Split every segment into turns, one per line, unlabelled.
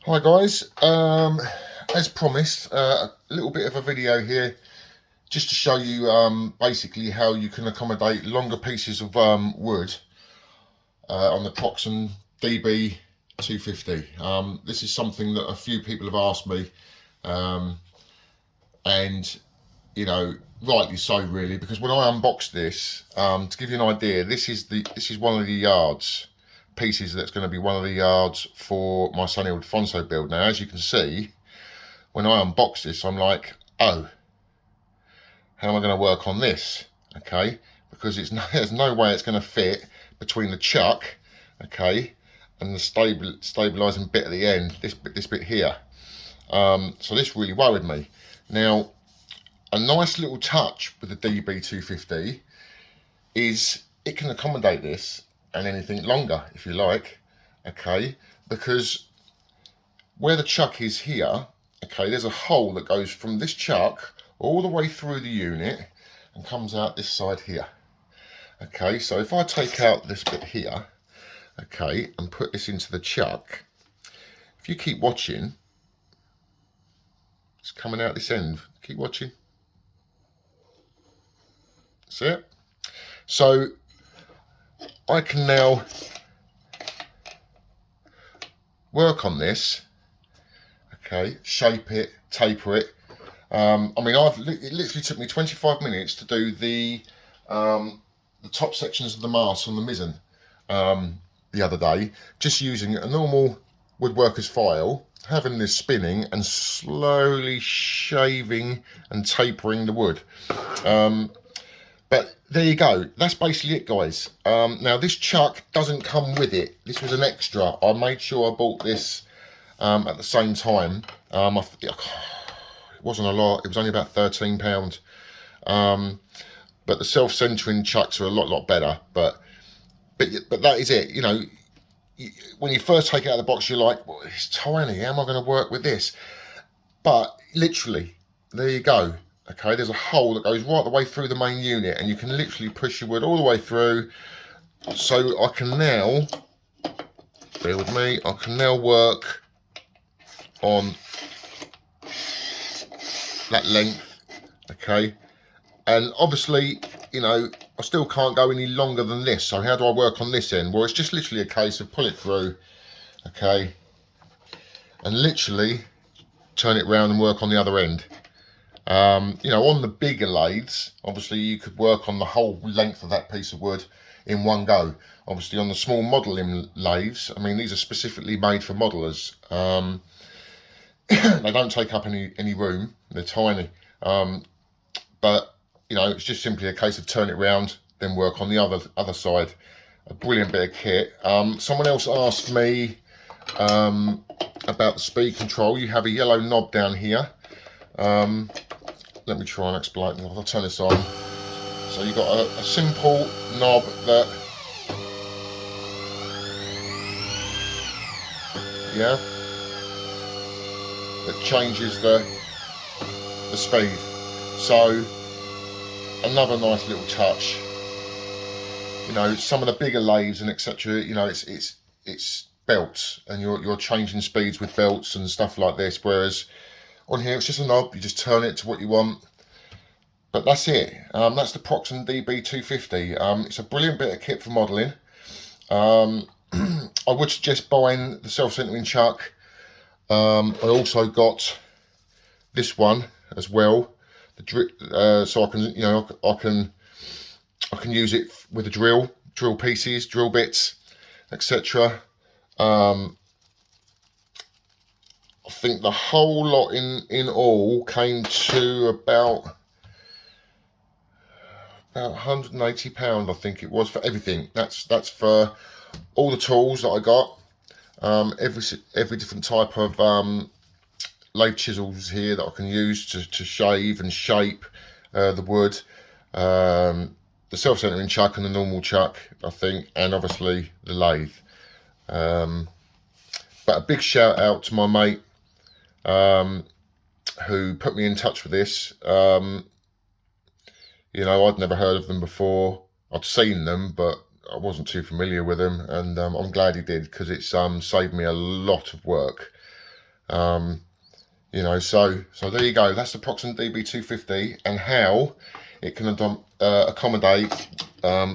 Hi guys, as promised, a little bit of a video here just to show you basically how you can accommodate longer pieces of wood on the Proxim DB250. This is something that a few people have asked me, and you know, rightly so really, because when I unboxed this, to give you an idea, this is one of the yards pieces that's going to be one of the yards for my Sunny Ildefonso build. Now, as you can see, when I unbox this, I'm like, oh, how am I going to work on this? Okay, because there's no way it's going to fit between the chuck, okay, and the stabilizing bit at the end, this bit here. So this really worried me. Now, a nice little touch with the DB250 is it can accommodate this and anything longer if you like, okay, because where the chuck is here, okay, there's a hole that goes from this chuck all the way through the unit and comes out this side here. Okay, so if I take out this bit here, okay, and put this into the chuck, if you keep watching, it's coming out this end. Keep watching. See it? So I can now work on this, okay, shape it, taper it. I mean, it literally took me 25 minutes to do the top sections of the mast on the mizzen the other day, just using a normal woodworker's file, having this spinning and slowly shaving and tapering the wood. But there you go, that's basically it, guys. Now this chuck doesn't come with it. This was an extra. I made sure I bought this at the same time. It wasn't a lot, it was only about £13. But the self-centering chucks are a lot better. But that is it. You know, when you first take it out of the box, you're like, well, it's tiny, how am I going to work with this? But literally, there you go. Okay, there's a hole that goes right the way through the main unit, and you can literally push your wood all the way through. So I can now, bear with me, I can now work on that length, okay? And obviously, you know, I still can't go any longer than this. So how do I work on this end? Well, it's just literally a case of pull it through, okay? And literally turn it round and work on the other end. You know, on the bigger lathes, obviously you could work on the whole length of that piece of wood in one go. Obviously on the small modelling lathes, I mean, these are specifically made for modelers. They don't take up any room, they're tiny. But, you know, it's just simply a case of turn it round, then work on the other side. A brilliant bit of kit. Someone else asked me about the speed control. You have a yellow knob down here. Let me try and explain. I'll turn this on. So you've got a simple knob that, yeah, that changes the speed. So another nice little touch. You know, some of the bigger lathes and etc. You know, it's belts, and you're changing speeds with belts and stuff like this. Whereas on here, it's just a knob, you just turn it to what you want. But that's it. That's the Proxim DB250. It's a brilliant bit of kit for modelling. I would suggest buying the self-centering chuck. I also got this one as well. So I can, you know, I can use it with a drill pieces, drill bits, etc. I think the whole lot in all came to about £180, I think it was, for everything. That's for all the tools that I got. Every different type of lathe chisels here that I can use to shave and shape the wood. The self-centering chuck and the normal chuck, I think, and obviously the lathe. But a big shout out to my mate who put me in touch with this. You know, I'd never heard of them before. I'd seen them, but I wasn't too familiar with them, and I'm glad he did, because it's saved me a lot of work. You know, so there you go. That's the Proxim DB250 and how it can accommodate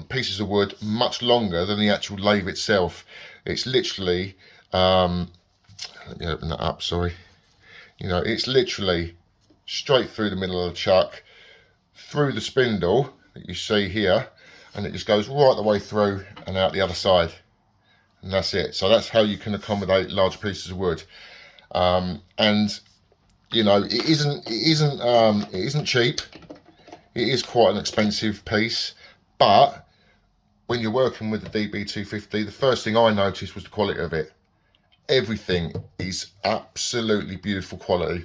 pieces of wood much longer than the actual lathe itself. It's literally, let me open that up, sorry. You know, it's literally straight through the middle of the chuck, through the spindle that you see here, and it just goes right the way through and out the other side. And that's it. So that's how you can accommodate large pieces of wood. And you know, it isn't cheap. It is quite an expensive piece, but when you're working with the DB250, the first thing I noticed was the quality of it. Everything is absolutely beautiful quality.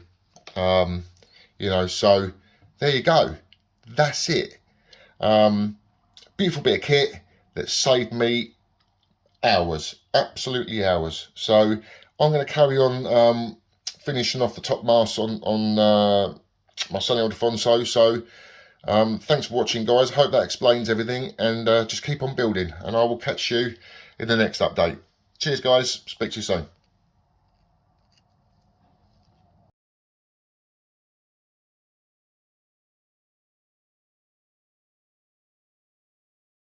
You know, so there you go. That's it. Beautiful bit of kit that saved me hours, absolutely hours. So I'm going to carry on finishing off the top mass on my Sunny Ildefonso. So thanks for watching, guys. Hope that explains everything, and just keep on building, and I will catch you in the next update. Cheers, guys. Speak to you soon.